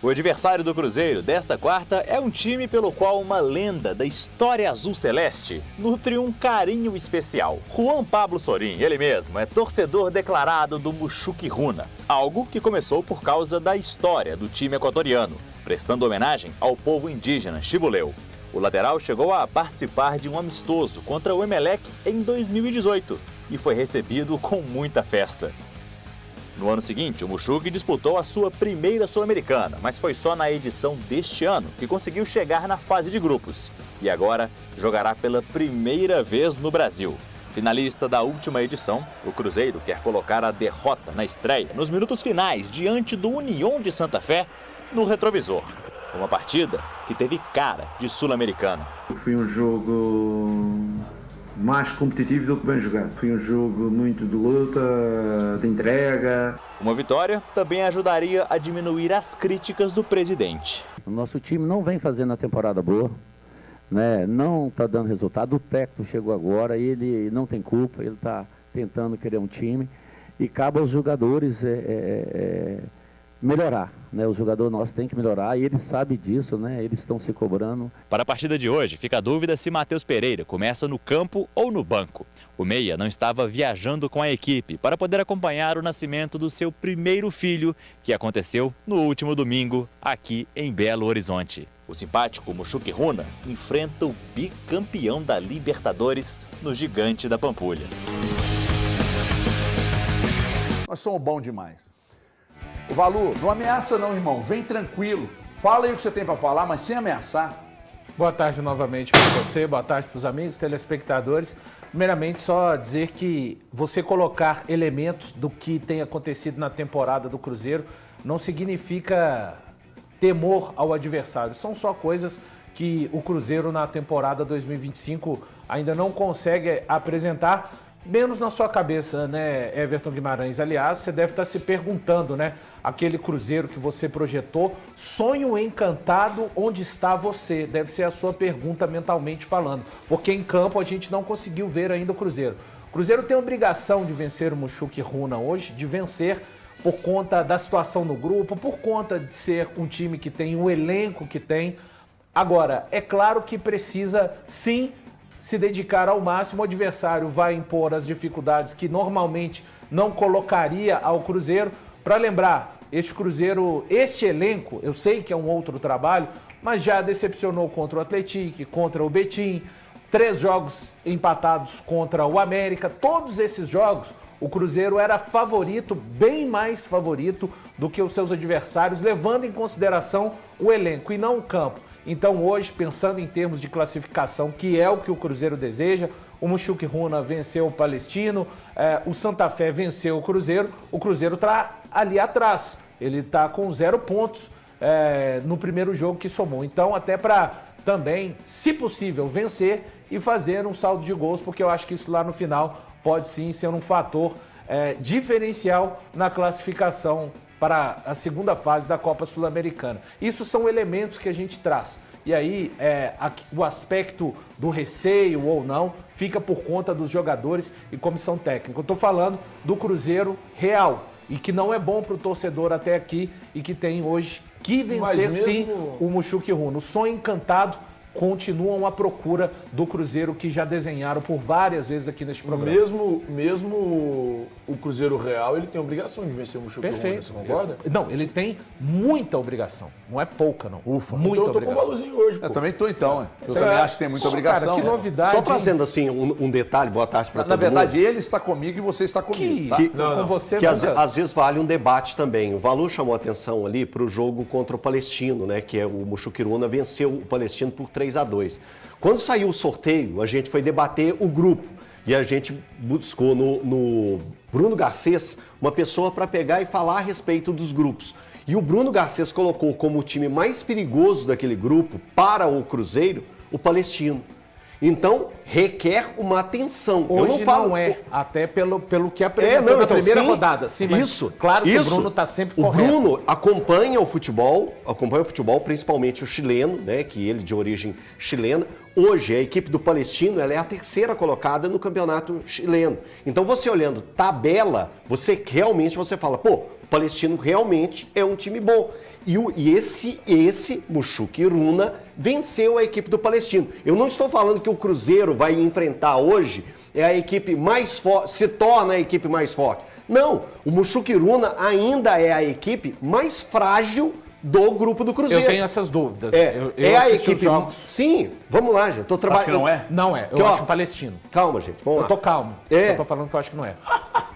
O adversário do Cruzeiro desta quarta é um time pelo qual uma lenda da história azul celeste nutre um carinho especial. Juan Pablo Sorin, ele mesmo, é torcedor declarado do Muxuque Runa, algo que começou por causa da história do time equatoriano, prestando homenagem ao povo indígena Xibuleu. O lateral chegou a participar de um amistoso contra o Emelec em 2018 e foi recebido com muita festa. No ano seguinte, o Muxuque disputou a sua primeira Sul-Americana, mas foi só na edição deste ano que conseguiu chegar na fase de grupos. E agora jogará pela primeira vez no Brasil. Finalista da última edição, o Cruzeiro quer colocar a derrota na estreia nos minutos finais diante do União de Santa Fé no retrovisor. Uma partida que teve cara de Sul-Americana. Foi um jogo mais competitivo do que bem jogado. Foi um jogo muito de luta, de entrega. Uma vitória também ajudaria a diminuir as críticas do presidente. O nosso time não vem fazendo a temporada boa, né? Não está dando resultado. O técnico chegou agora, ele não tem culpa, ele está tentando criar um time e cabe aos jogadores melhorar, né? O jogador nosso tem que melhorar e ele sabe disso, né? Eles estão se cobrando. Para a partida de hoje, fica a dúvida se Matheus Pereira começa no campo ou no banco. O meia não estava viajando com a equipe para poder acompanhar o nascimento do seu primeiro filho, que aconteceu no último domingo aqui em Belo Horizonte. O simpático Muxuque Runa enfrenta o bicampeão da Libertadores no Gigante da Pampulha. Nós somos bons demais. O Valu, não ameaça não, irmão. Vem tranquilo. Fala aí o que você tem para falar, mas sem ameaçar. Boa tarde novamente para você, boa tarde para os amigos, telespectadores. Primeiramente, só dizer que você colocar elementos do que tem acontecido na temporada do Cruzeiro não significa temor ao adversário. São só coisas que o Cruzeiro na temporada 2025 ainda não consegue apresentar, menos na sua cabeça, né, Everton Guimarães? Aliás, você deve estar se perguntando, né? Aquele Cruzeiro que você projetou, sonho encantado, onde está você? Deve ser a sua pergunta mentalmente falando. Porque em campo a gente não conseguiu ver ainda o Cruzeiro. O Cruzeiro tem a obrigação de vencer o Muxuque Runa hoje, de vencer por conta da situação no grupo, por conta de ser um time que tem o elenco que tem. Agora, é claro que precisa, sim, se dedicar ao máximo. O adversário vai impor as dificuldades que normalmente não colocaria ao Cruzeiro. Para lembrar, este Cruzeiro, este elenco, eu sei que é um outro trabalho, mas já decepcionou contra o Atlético, contra o Betim, 3 jogos empatados contra o América. Todos esses jogos, o Cruzeiro era favorito, bem mais favorito do que os seus adversários, levando em consideração o elenco e não o campo. Então hoje, pensando em termos de classificação, que é o que o Cruzeiro deseja, o Muxuque Runa venceu o Palestino, o Santa Fé venceu o Cruzeiro está ali atrás. Ele está com 0 pontos no primeiro jogo que somou. Então até para também, se possível, vencer e fazer um saldo de gols, porque eu acho que isso lá no final pode sim ser um fator diferencial na classificação para a segunda fase da Copa Sul-Americana. Isso são elementos que a gente traz. E aí, o aspecto do receio ou não fica por conta dos jogadores e comissão técnica. Eu estou falando do Cruzeiro real e que não é bom para o torcedor até aqui e que tem hoje que vencer sim o Muxuque Runa. O sonho encantado continuam à procura do Cruzeiro que já desenharam por várias vezes aqui neste programa. Mesmo o Cruzeiro real, ele tem a obrigação de vencer o Muxuque Runa, você concorda? Não, ele tem muita obrigação. Não é pouca, não. Ufa. Muita então eu tô obrigação. com o valorzinho hoje, pô. Eu também tô então. Eu também acho que tem muita obrigação. Cara, que novidade. Só trazendo assim um detalhe, boa tarde para todo mundo. Na verdade, ele está comigo e você está comigo, tá? Com você Que nunca... às vezes vale um debate também. O Valu chamou a atenção ali para o jogo contra o Palestino, né? Que é o Muxuque Runa venceu o Palestino por 3-2. Quando saiu o sorteio, a gente foi debater o grupo e a gente buscou no Bruno Garcês uma pessoa para pegar e falar a respeito dos grupos. E o Bruno Garcês colocou como o time mais perigoso daquele grupo para o Cruzeiro o Palestino. Então, requer uma atenção. Hoje eu não falo, não é, até pelo que apresentou na primeira rodada. Sim, mas isso, claro que isso. o Bruno está sempre o correto. O Bruno acompanha o futebol, principalmente o chileno, né, que ele de origem chilena. Hoje, a equipe do Palestino ela é a 3ª colocada no campeonato chileno. Então, você olhando tabela, você fala, pô, O Palestino realmente é um time bom. E esse Mushuc-Runa venceu a equipe do Palestino. Eu não estou falando que o Cruzeiro vai enfrentar hoje a equipe mais forte, se torna a equipe mais forte. Não, o Mushuc-Runa ainda é a equipe mais frágil do grupo do Cruzeiro. Eu tenho essas dúvidas. É a equipe. Sim, vamos lá, gente. Tô trabalhando. Acho que não é? Não é, eu acho o Palestino. Calma, gente. Vamos lá. Eu tô calmo. Só tô falando que eu acho que não é.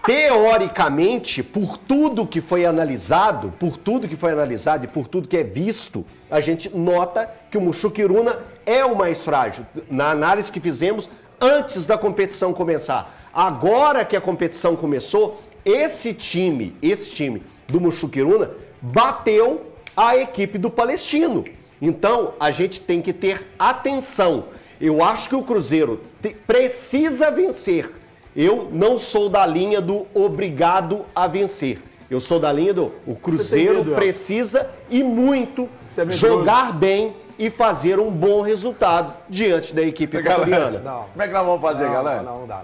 Teoricamente, por tudo que foi analisado e por tudo que é visto, a gente nota que o Mushuc-Runa é o mais frágil. Na análise que fizemos antes da competição começar. Agora que a competição começou, esse time do Mushuc-Runa bateu a equipe do Palestino. Então, a gente tem que ter atenção. Eu acho que o Cruzeiro precisa vencer. Eu não sou da linha do obrigado a vencer. Eu sou da linha do o Cruzeiro precisa e muito jogar bem e fazer um bom resultado diante da equipe equatoriana. Como é que nós vamos fazer, galera? Não dá.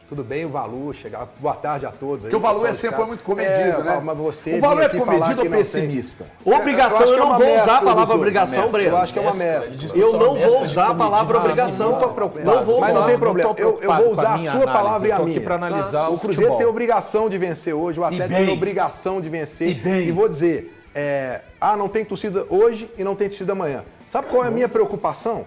Tudo bem, o Valu chegar. Boa tarde a todos. Porque o Valu sempre foi muito comedido, né? Mas você o Valu é comedido ou pessimista? Obrigação, eu não vou usar a palavra obrigação, Breno. Eu acho que é uma mescla. Eu não vou usar a palavra obrigação. Não vou usar. Mas não tem problema. Eu vou usar a sua palavra e a minha. Para analisar o Cruzeiro tem obrigação de vencer hoje, o Atlético tem obrigação de vencer. E vou dizer, não tem torcida hoje e não tem torcida amanhã. Sabe qual é a minha preocupação?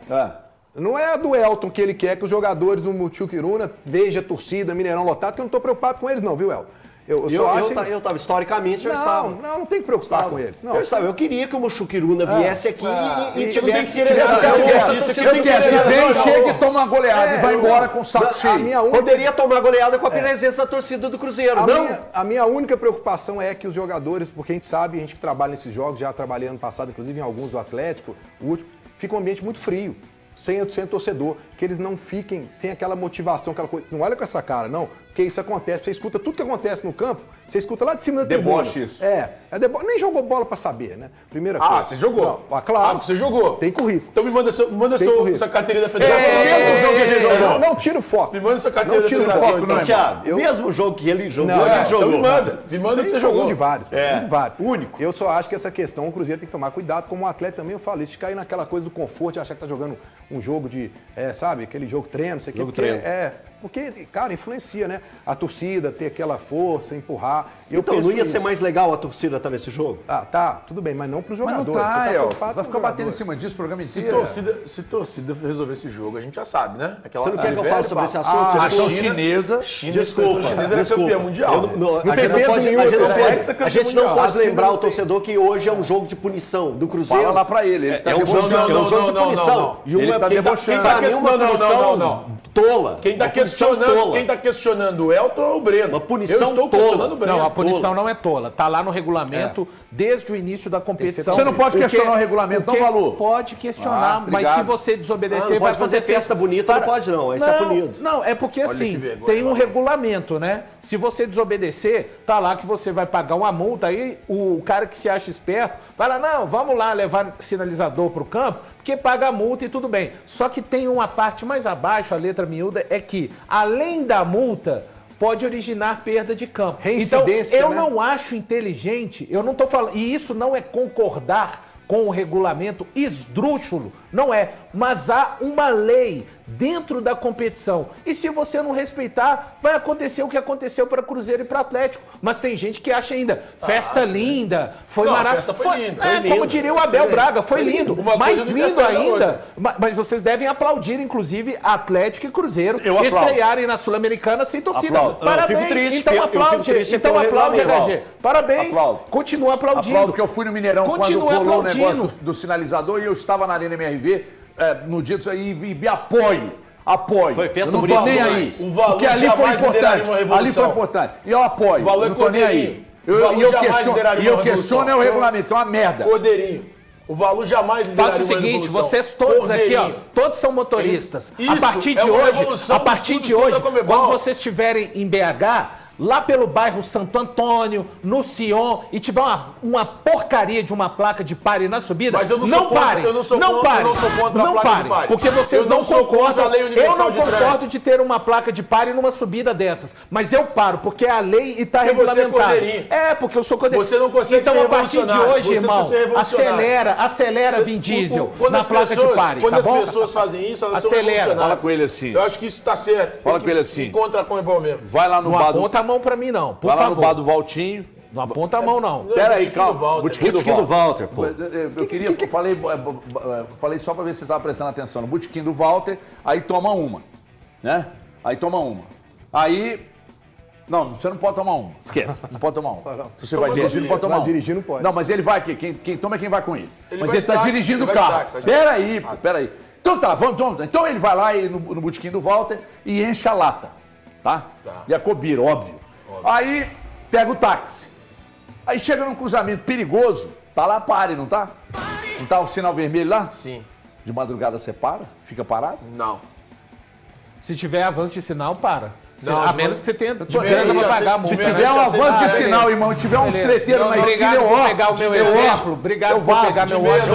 Não é a do Elton que ele quer que os jogadores do Mushuc-Runa vejam a torcida, Mineirão lotado, que eu não estou preocupado com eles não, viu, Elton? Eu estava, historicamente, eu estava. Não tem que preocupar com eles. Não, eu queria que o Mushuc-Runa viesse aqui e tivesse vem, chega e toma uma goleada e vai embora com o saco cheio. Poderia tomar goleada com a presença da torcida do Cruzeiro, A minha única preocupação é que os jogadores, porque a gente sabe, a gente que trabalha nesses jogos, já trabalhei ano passado, inclusive em alguns do Atlético, o último, fica um ambiente muito frio. Sem torcedor, que eles não fiquem sem aquela motivação, aquela coisa. Não olha com essa cara, não, porque isso acontece. Você escuta tudo que acontece no campo, você escuta lá de cima da tribuna. Deboche isso. Deboche. Nem jogou bola pra saber, né? Primeira coisa. Você jogou? Claro. Porque você jogou. Tem currículo. Então me manda sua carteirinha da federação. Mesmo jogo que a gente jogou. Não tira o foco. Me manda sua carteira da federação. Então, Thiago, o mesmo jogo que ele jogou, a gente jogou. Então me manda o que você jogou. De vários. Único. Eu só acho que essa questão, o Cruzeiro tem que tomar cuidado. Como um atleta também, eu falo isso, de cair naquela coisa do conforto, de achar que tá jogando um jogo de, sabe, aquele jogo treino, não sei o que. Jogo treino. Porque, cara, influencia, né? A torcida ter aquela força, empurrar. Então não ia ser mais legal a torcida estar nesse jogo? Tudo bem, mas não para os Mas jogadores. não vai ficar batendo em cima disso o programa inteiro. Se torcida resolver esse jogo, a gente já sabe, né? Você não quer que eu fale sobre esse assunto? Seleção chinesa. Desculpa. Era campeã mundial. A gente não pode lembrar o torcedor que hoje é um jogo de punição do Cruzeiro. Fala lá pra ele. É um jogo de punição. E uma tá debochando. uma punição tola. Quem tá questionando o Elton é o Breno. Uma punição Eu estou questionando o Breno. Não, a punição não é tola. Tá lá no regulamento desde o início da competição. Você não pode questionar o regulamento, não, Valu? Pode questionar, mas se você desobedecer, vai fazer festa bonita, não pode não. Isso é punido. Não, é porque assim, tem um regulamento, né? Se você desobedecer, tá lá que você vai pagar uma multa. Aí o cara que se acha esperto fala, não, vamos lá levar sinalizador pro campo, porque paga a multa e tudo bem. Só que tem uma parte mais abaixo, a letra miúda, é que além da multa, pode originar perda de campo. Então, eu não acho inteligente, eu não tô falando, e isso não é concordar com o regulamento esdrúxulo, não é, mas há uma lei dentro da competição. E se você não respeitar, vai acontecer o que aconteceu para Cruzeiro e para Atlético. Mas tem gente que acha ainda, festa linda, foi maravilhoso. A festa foi linda. Como diria o Abel Braga, foi lindo. Mais lindo ainda, mas vocês devem aplaudir, inclusive, Atlético e Cruzeiro estrearem na Sul-Americana sem torcida. Parabéns. Fico triste, então aplaude, HG. Parabéns. Continua aplaudindo. Aplaudo que eu fui no Mineirão quando rolou o negócio do sinalizador e eu estava na Arena MRV no dia disso aí e me apoio. Foi festa eu não bonita. tô nem aí. Porque ali foi importante. Ali foi importante. E eu apoio. Eu não tô nem aí. E eu questiono o regulamento, que é uma merda. Cordeirinho. O Valu jamais lideraria Faça o seguinte, vocês todos aqui, ó, todos são motoristas. A partir de hoje, quando vocês estiverem em BH, lá pelo bairro Santo Antônio, no Sion, e tiver uma porcaria de uma placa de pare na subida, mas eu não não sou contra, pare. eu não sou não contra, pare. eu não sou contra a não placa pare, de pare. porque vocês não concordam. Eu não concordo de ter uma placa de pare numa subida dessas, mas eu paro, porque é a lei e está regulamentado. Porque eu sou cordeirinho. Você não consegue então, ser a partir de hoje, irmão, acelera Vin Diesel na placa de pare, quando tá bom? as pessoas fazem isso, elas são acelera. Fala com ele assim. Eu acho que isso está certo. Fala com ele assim. Contra a Conmebol mesmo. Vai lá no Não bar do... aponta a mão pra mim, não. Por Vai lá favor. no bar do Valtinho. Não aponta a mão, não. Pera aí, calma. Botequim do Walter, pô. Eu queria... Falei só pra ver se você estava prestando atenção. No botequim do Walter, aí toma uma. Né? Aí toma uma. Aí... Não, você não pode tomar uma. Esquece. Não pode tomar uma. Se você vai dirigir, não pode tomar uma. dirigir, não pode. Não, mas ele vai aqui. Quem toma é quem vai com ele. Mas vai ele tá de táxi, dirigindo o ele vai de carro. táxi, Peraí. Então tá, vamos. Então ele vai lá no botequim do Walter e enche a lata. Tá? E a cobira, óbvio. Aí pega o táxi. Aí chega num cruzamento perigoso. Tá lá, pare, não tá? Não tá o sinal vermelho lá? Sim. De madrugada você para? Fica parado? Não. Se tiver avanço de sinal, para. Não, a menos que você tenha grana pra pagar a multa. Se tiver um avanço de sinal, irmão, e tiver uns treteiros na esquina, eu vou pegar o meu exemplo. Obrigado por pegar meu ódio.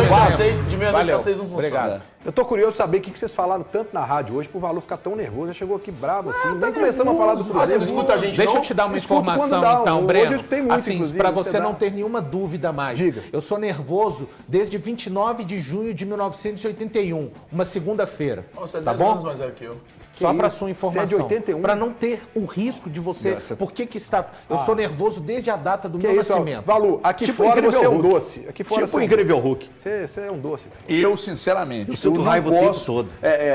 De meia-noite às 6 não funciona. Obrigado. Eu tô curioso de saber o que vocês falaram tanto na rádio hoje pro Valor ficar tão nervoso. Já chegou aqui bravo assim. Nem começamos a falar do Cruzeiro. Você não escuta a gente, Deixa não? eu te dar uma Escuto informação, quando dá, então, hoje Breno. eu escutei muito, Assim, inclusive, pra você você dá. não ter nenhuma dúvida mais. Diga. Eu sou nervoso desde 29 de junho de 1981, uma segunda-feira. Você é tá 10 bom? anos mais velho que eu. Só para isso? sua Você informação. é de 81? Para não ter o risco de você. Por que está. Eu sou nervoso desde a data do meu isso, nascimento. Valu, aqui Tipo fora Incrível você é um Hulk. doce. Aqui fora Tipo você o Incrível Hulk. Você é um doce. Eu, sinceramente, Eu sinto raiva o tempo todo.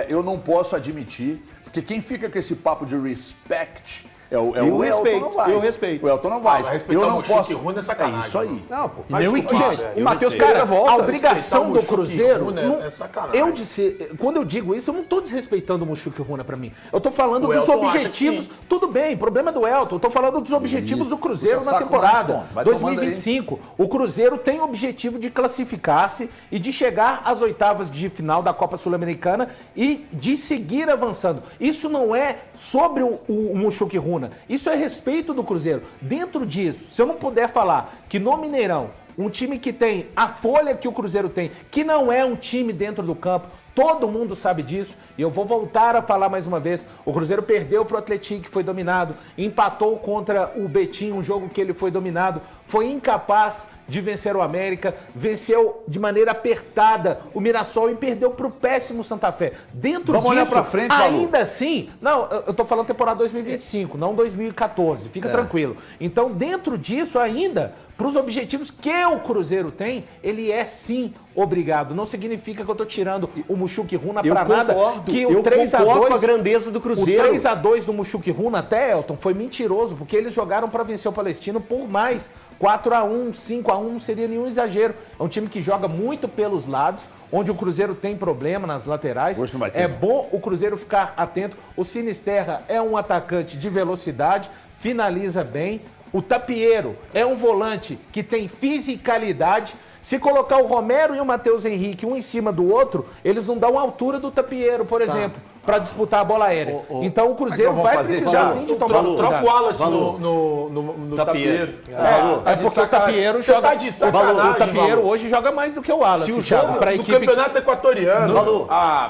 Eu não posso admitir, porque quem fica com esse papo de respect é o Eu Elton respeito, Novaes. eu respeito. O Elton Novaes. Mas respeitar Eu o não Mochuca posso. e Runa é sacanagem, isso aí. Não, pô. E meu equipe. O Matheus Pereira volta. A obrigação do Respeitar o Cruzeiro. Mochuca e Runa não- é sacanagem. eu disse, quando eu digo isso, eu não estou desrespeitando o Mochuca e Runa pra mim. Eu tô falando O dos Elton acha objetivos. que sim. Tudo bem, problema é do Elton. Eu tô falando dos objetivos do Cruzeiro Puxa na saco temporada mais, vai tomando 2025. O Cruzeiro tem o objetivo de classificar-se e de chegar às oitavas de final da Copa Sul-Americana e de seguir avançando. Isso não é sobre o Mochuca e Runa. Isso é respeito do Cruzeiro. Dentro disso, se eu não puder falar que no Mineirão, um time que tem a folha que o Cruzeiro tem, que não é um time dentro do campo, todo mundo sabe disso, e eu vou voltar a falar mais uma vez, o Cruzeiro perdeu pro Atlético, que foi dominado, empatou contra o Betim, um jogo que ele foi dominado, foi incapaz de vencer o América, venceu de maneira apertada o Mirassol e perdeu pro péssimo Santa Fé. Dentro Vamos olhar disso, pra frente, Valu. ainda assim, não, eu tô falando temporada 2025, não 2014, fica tranquilo. Então, dentro disso ainda, para os objetivos que o Cruzeiro tem, ele é sim obrigado. Não significa que eu tô tirando o Mochuca e Runa para nada. Que o eu 3 a concordo 2, com a grandeza do Cruzeiro. o 3-2 do Mochuca e Runa até, Elton, foi mentiroso, porque eles jogaram para vencer o Palestino por mais. 4-1, 5-1 não seria nenhum exagero. É um time que joga muito pelos lados, onde o Cruzeiro tem problema nas laterais. Hoje não vai ter, É não. bom o Cruzeiro ficar atento. O Sinisterra é um atacante de velocidade, finaliza bem. O Tapieiro é um volante que tem fisicalidade. Se colocar o Romero e o Matheus Henrique um em cima do outro, eles não dão a altura do Tapieiro, por exemplo, para disputar a bola aérea. Então o Cruzeiro Mas que vai fazer, precisar Thiago? sim de tomar os Troca o cuidados. Wallace no Tapieiro. É porque o Tapieiro Você joga... tá de sacanagem, o Tapieiro Valor. hoje joga mais do que o Wallace, Se o Thiago, jogo pra No equipe... campeonato equatoriano. Valor.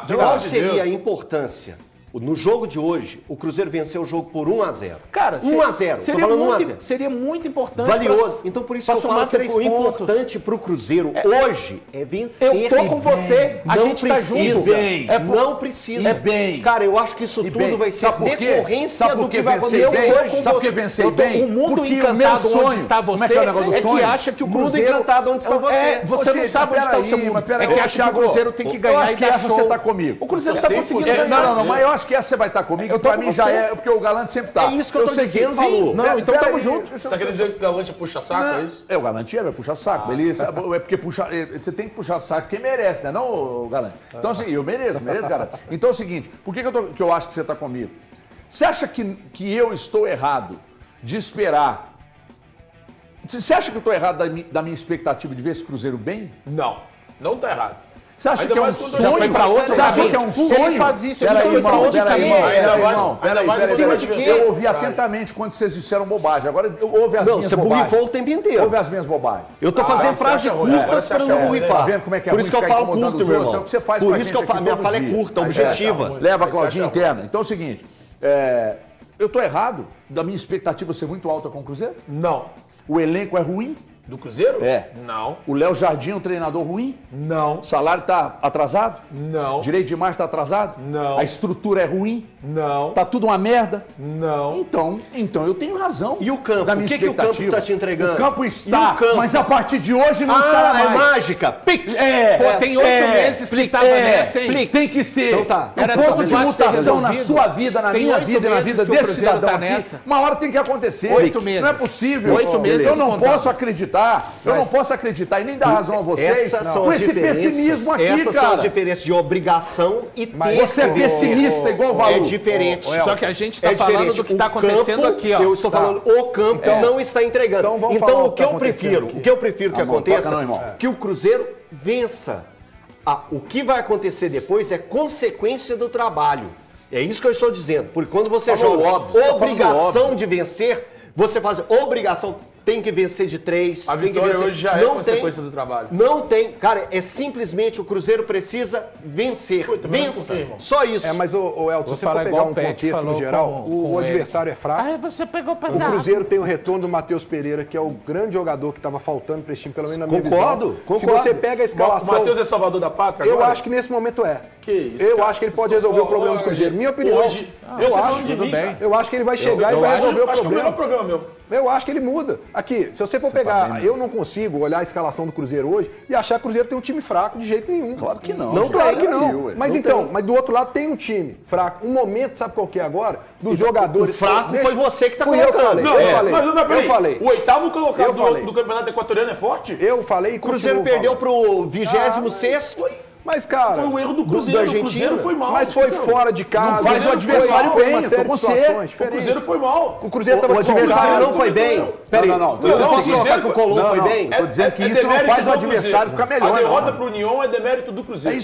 Pelo Qual amor de seria a Deus. importância? No jogo de hoje, o Cruzeiro venceu o jogo por 1-0. Cara, 1-0. Tô seria falando muito, 1-0. seria muito importante. Valioso. Então, por isso que pra eu falo somar que 3 o pontos. importante pro Cruzeiro hoje é vencer. Eu tô com você, a Não gente tá precisa. junto. Bem. Não precisa. E bem. Cara, eu acho que isso E tudo bem. vai ser Sabe por quê? decorrência Sabe por do que que vai vencer acontecer bem? hoje. Sabe por que vencer bem? O mundo Porque encantado o meu onde sonho, está como você é que é o negócio do que sonho? acha que o Mundo Cruzeiro... encantado onde está você. Você não gente, sabe onde está o seu peraí, mundo. mas peraí, É que ô, acha que o Thiago, Cruzeiro tem que ganhar eu acho e que dar essa show. você tá comigo. O Cruzeiro tá conseguindo ganhar. Não, mas eu acho que essa você vai estar comigo. Eu tô Pra com mim já você. é, porque o Galante sempre tá. É isso que eu tô sei dizendo, Valor. Não, então tamo junto. Você tá querendo dizer que o Galante puxa saco, é isso? É, o Galante vai puxar saco, beleza? É porque você tem que puxar saco quem merece, né? Não, o Galante. Então, assim, eu mereço, Galante. Então é o seguinte, por que eu acho que você está comigo? Você acha que eu estou errado de esperar? Você acha que eu estou errado da minha expectativa de ver esse Cruzeiro bem? Não, não tá errado. Você acha Ainda que é um mais quando sonho? já foi pra outro Você acha caminho. que é um Se ele sonho? faz isso, ele Peraí, tá em cima de peraí, quem? irmão, Ainda mais- peraí, ainda mais peraí, em cima de peraí. quem? Eu ouvi atentamente quando vocês disseram bobagem. Agora ouve as Não, minhas você bobagens. borrifou o tempo inteiro. Ouve as minhas bobagens. Eu tô fazendo você frases acha ruim, curtas agora você pra acha não ruim, borrifar. Tá vendo como é que é Por ruim isso que eu ficar falo incomodando curto, os meu outros? É o irmão. que você faz Por pra isso que gente eu falo, aqui minha todo fala é dia. curta, objetiva. Leva a Isso Claudinha é interna. Então é o seguinte, eu tô errado da minha expectativa ser muito alta com o Cruzeiro? Não. O elenco é ruim? Do Cruzeiro? É. Não. O Léo Jardim é um treinador ruim? Não. O salário tá atrasado? Não. Direito de marcha tá atrasado? Não. A estrutura é ruim? Não. Tá tudo uma merda? Não. Então eu tenho razão. E o campo? Da minha O que que o campo expectativa. tá te entregando? O campo E está, o campo? mas a partir de hoje não estará Ah, é mais. mágica. Pique. Pô, tem 8 meses que tava nessa, hein? Tem que ser. Então tá. Um Era ponto tão de fácil ter mutação na resolvido. sua vida, na Tem minha 8 vida e na meses vida que o desse Cruzeiro cidadão tá aqui. nessa. Uma hora tem que acontecer. 8 meses. Não é possível. 8 meses Eu não contado. posso acreditar. Eu não posso acreditar e nem dar razão a vocês Essas são com as esse diferenças. pessimismo aqui, Essas cara. são as diferenças de obrigação e ter Você é que vencer. pessimista igual o É Valu. diferente. Só que a gente tá É falando diferente. do que tá O acontecendo campo, aqui, ó. Eu estou falando, o campo não está entregando. Então vamos Então, falar o o que que tá eu prefiro, acontecendo o que eu prefiro que Amor, aconteça, toca não, irmão. que o Cruzeiro vença. O que vai acontecer depois é consequência do trabalho. É isso que eu estou dizendo. Porque quando você Falou joga óbvio, tá falando obrigação óbvio. de vencer, você faz obrigação, tem que vencer de 3. A tem que vitória vencer. hoje já é consequência do trabalho. Não tem. Cara, é simplesmente o Cruzeiro precisa vencer. também não Vença. confio, irmão. Só isso. Mas, o Elton, Vou se você for falar pegar igual um o Pet contexto falou no geral, com o ele. adversário é fraco. Aí você pegou O pesado. Cruzeiro tem o retorno do Matheus Pereira, que é o grande jogador que estava faltando para esse time, pelo menos na minha Concordo, visão. concordo. Se você pega a O escalação... Matheus é salvador da pátria Eu agora? acho que nesse momento é. Que isso, Eu cara, acho que ele vocês pode resolver o estão problema do falando, Cruzeiro. Minha opinião. Hoje, eu você acho. falando de mim, cara. Eu acho que ele vai chegar e vai resolver o Acho que é o melhor problema. programa, meu. Eu acho que ele muda. Aqui, se você for pegar, eu não consigo olhar a escalação do Cruzeiro hoje e achar que o Cruzeiro tem um time fraco de jeito nenhum. Claro que não. Não, Claro que tem. não. Mas então, mas do outro lado tem um time fraco. Um momento, sabe qual que é agora? Dos jogadores. o fraco foi você que tá Fui eu que colocando. falei. Não, eu falei. mas peraí. Eu falei. O oitavo colocado Eu falei. do Campeonato Equatoriano é forte? Eu falei e O Cruzeiro continuo perdeu falando. pro 26º. Mas, cara. Foi o erro do da Cruzeiro. O Argentina. Cruzeiro foi mal. Mas foi Então, fora de casa. Não faz o adversário foi bem, uma eu série tô com de você. situações O diferentes. Cruzeiro foi mal. O Cruzeiro O estava adversário não foi bem. Peraí, Não, eu não não, posso o colocar que o Colombo Não, foi não. bem. Tô dizendo que isso não demérito faz o do adversário Cruzeiro. ficar melhor, A derrota não. pro União é demérito do Cruzeiro. É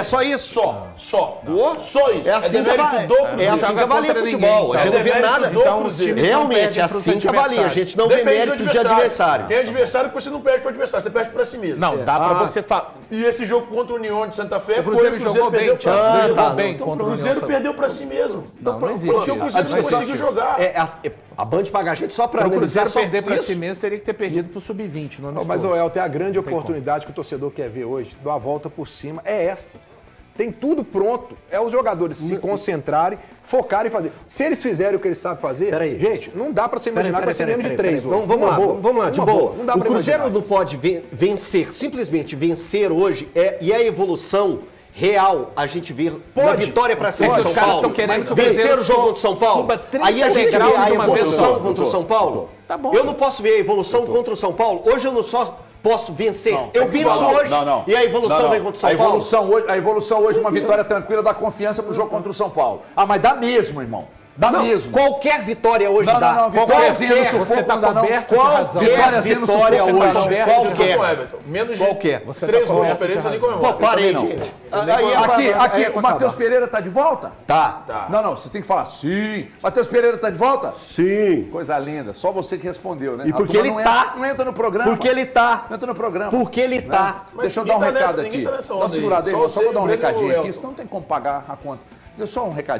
só isso? Só isso. É assim que demérito avalia, do Cruzeiro. é assim que avalia contra futebol. ninguém, A gente não vê então. nada. É demérito do Cruzeiro. Realmente, é perdem pros assim que avalia. A adversários. gente não vê Depende do mérito de adversário. Tem adversário que você não perde pro adversário, você perde pra si mesmo. Não, dá pra você falar. E esse jogo contra o União de Santa Fé O Cruzeiro jogou bem, perdeu pra Thiago. si O Cruzeiro mesmo. jogou bem Então, contra o o Cruzeiro União. perdeu pra si mesmo. Não existe Porque o isso. Cruzeiro não conseguiu jogar. A Band paga a gente só pra Para o analisar Cruzeiro só perder para isso. si mesmo, teria que ter perdido para o Sub-20 no ano Mas, esforço. Elton, a grande oportunidade que o torcedor quer ver hoje, dar a volta por cima, é essa. Tem tudo pronto. É os jogadores se concentrarem, focarem e fazer. Se eles fizerem o que eles sabem fazer, Peraí. gente, não dá pra você imaginar que vai ser menos de 3. Então vamos lá, de Uma boa. Não dá O pra Cruzeiro imaginar. não pode vencer, simplesmente vencer hoje, e a evolução real a gente vê na vitória para cima Pode. do São Os caras Paulo. estão querendo que o Vencer Cruzeiro o jogo contra o São Paulo. suba 30 Aí a gente vê degraus a de uma vez evolução só. contra o São Paulo. Tá bom. Eu não posso ver a evolução contra o São Paulo. Hoje eu não só posso vencer. Eu venço hoje e a evolução vem contra o São Paulo. A evolução hoje é uma vitória tranquila, dá confiança pro jogo contra o São Paulo. Ah, mas dá mesmo, irmão. Dá Não, mesmo. qualquer vitória hoje Não, dá. não, vitóriazinha no sufoco você tá não dá, não. coberto de razão. Qualquer Vitóriazinha no vitória sufoco, hoje, não. qualquer. Everton. Menos de Qualquer. 3 tá gols de coberto diferença de nem razão. comemora. Pô, parei, não. gente. Aí Aqui, o Matheus Pereira tá de volta? Tá. Não, você tem que falar sim. Matheus Pereira tá de volta? Sim. Coisa linda. Só você que respondeu, né? E A porque turma ele não tá. entra- Não entra no programa. Porque ele tá. Não entra no programa. Porque ele tá. Deixa eu ninguém dar um tá nessa, recado ninguém aqui. tá nessa Dá uma onda aí. segurada aí, Só irmão. Só vou você dar um e o Breno recadinho aqui, Elton. senão não tem como pagar a conta. Deixa só um recadinho.